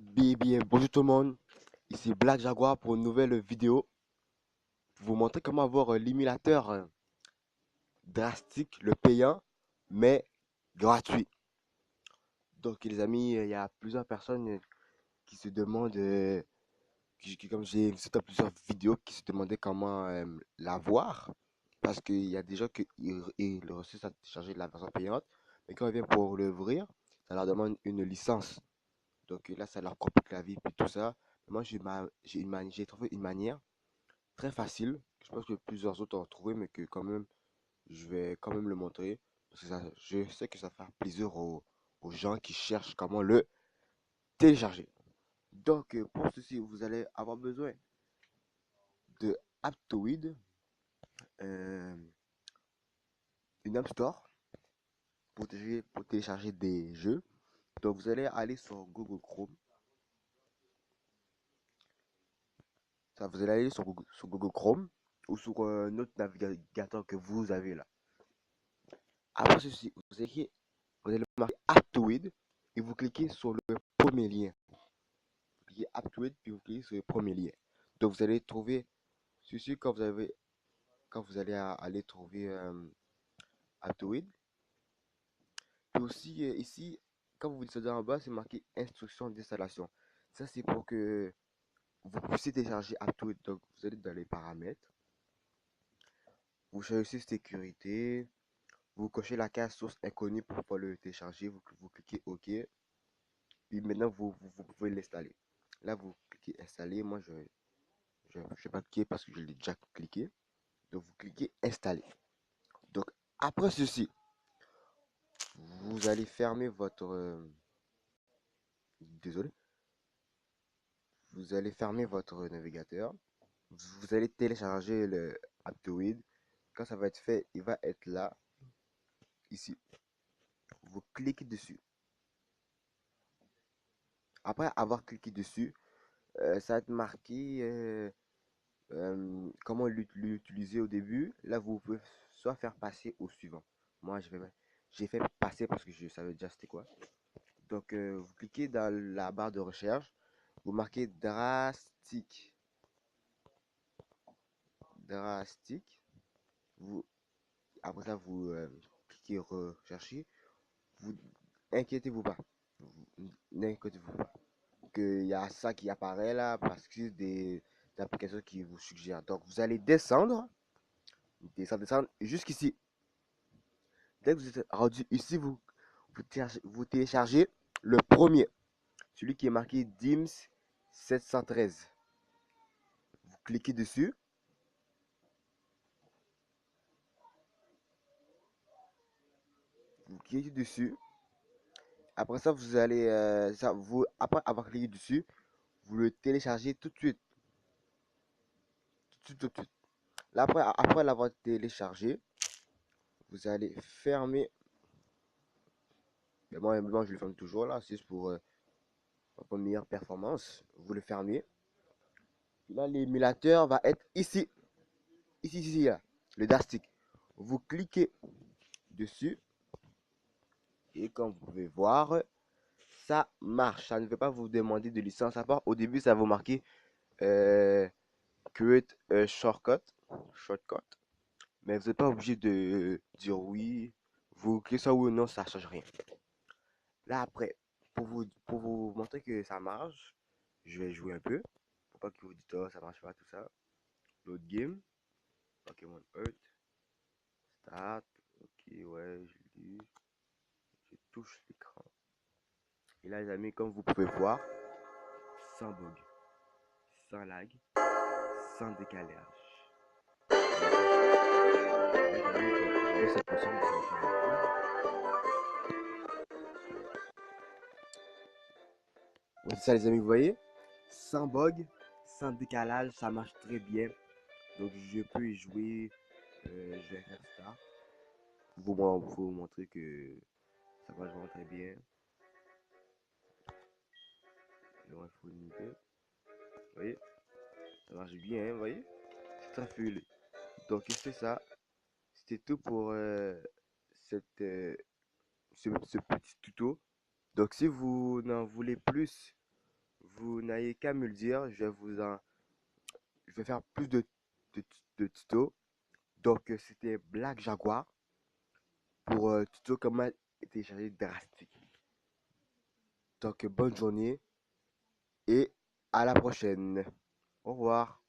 Bonjour tout le monde, ici Black Jaguar pour une nouvelle vidéo. Pour vous montrer comment avoir l'émulateur drastique, le payant, mais gratuit. Donc les amis, il y a plusieurs personnes qui se demandent, comme j'ai vu dans plusieurs vidéos, qui se demandaient comment l'avoir. Parce qu'il y a des gens qui ils reçoivent à télécharger la version payante, mais quand ils viennent pour l'ouvrir, ça leur demande une licence. Donc là, ça leur complique la vie, puis tout ça. Moi, j'ai trouvé une manière très facile. Je pense que plusieurs autres ont trouvé, mais que quand même, je vais quand même le montrer. Parce que je sais que ça va faire plaisir aux gens qui cherchent comment le télécharger. Donc, pour ceci, vous allez avoir besoin de Aptoid, euh, une App Store pour télécharger des jeux. Donc, vous allez aller sur Google Chrome. Ça, vous allez aller sur Google Chrome ou sur notre navigateur que vous avez là. Après ceci, vous allez marquer Aptoid et vous cliquez sur le premier lien. Vous cliquez Aptoid puis vous cliquez sur le premier lien. Donc vous allez trouver ceci quand vous allez aller trouver Aptoid. Puis aussi ici, quand vous descendez en bas, c'est marqué instruction d'installation. Ça c'est pour que vous puissiez télécharger Aptoid. Donc vous allez dans les paramètres, vous choisissez sécurité, vous cochez la case source inconnue pour pouvoir le télécharger, vous cliquez OK. Puis maintenant, vous pouvez l'installer. Là, vous cliquez installer. Moi, je vais pas cliquer parce que je l'ai déjà cliqué. Donc, vous cliquez installer. Donc, après ceci, vous allez fermer votre... désolé. Vous allez fermer votre navigateur. Vous allez télécharger le Aptoid. Quand ça va être fait, il va être là, ici. Vous cliquez dessus. Après avoir cliqué dessus, ça va être marqué comment l'utiliser au début. Là, vous pouvez soit faire passer au suivant. Moi, j'ai fait passer parce que je savais déjà c'était quoi. Donc, vous cliquez dans la barre de recherche, vous marquez drastique. Drastique. Vous, après ça, vous cliquez rechercher. Vous inquiétez-vous pas. N'inquiétez-vous pas. Qu'il y a ça qui apparaît là parce que c'est des applications qui vous suggèrent. Donc, vous allez descendre, descendre jusqu'ici. Dès que vous êtes rendu ici, vous téléchargez le premier, celui qui est marqué DIMS 713. Vous cliquez dessus. Vous cliquez dessus. Après ça, vous allez, après avoir cliqué dessus, vous le téléchargez tout de suite. Tout de suite, tout de suite. Là, après l'avoir téléchargé, vous allez fermer. Mais moi, je le ferme toujours là, c'est juste pour une meilleure performance. Vous le fermez. Là, l'émulateur va être ici. Ici, là. Le Dastic. Vous cliquez dessus. Et comme vous pouvez voir, ça marche. Ça ne veut pas vous demander de licence à part. Au début, ça va vous marquer euh, Create a shortcut. Mais vous n'êtes pas obligé de dire oui. Vous cliquez ça oui ou non, ça ne change rien. Là, après, pour vous montrer que ça marche, je vais jouer un peu. Pour pas que vous dites, oh, ça marche pas, tout ça. Load game. Pokémon Earth. Start. Ok, ouais, je lis. Je touche l'écran. Et là, les amis, comme vous pouvez voir, sans bug, sans lag, sans décalage. C'est ça, les amis, vous voyez? Sans bug, sans décalage, ça marche très bien. Donc, je peux y jouer. Je vais faire ça. Pour vous montrer que ça marche vraiment très bien. Vous voyez? Ça marche bien, hein, vous voyez? C'est très fluide. Donc, c'est ça. C'était tout pour cette, ce petit tuto. Donc, si vous n'en voulez plus Vous n'avez qu'à me le dire, je vais faire plus de, de tutos. Donc, c'était Black Jaguar pour tuto comment télécharger Drastic. Donc, bonne journée et à la prochaine. Au revoir.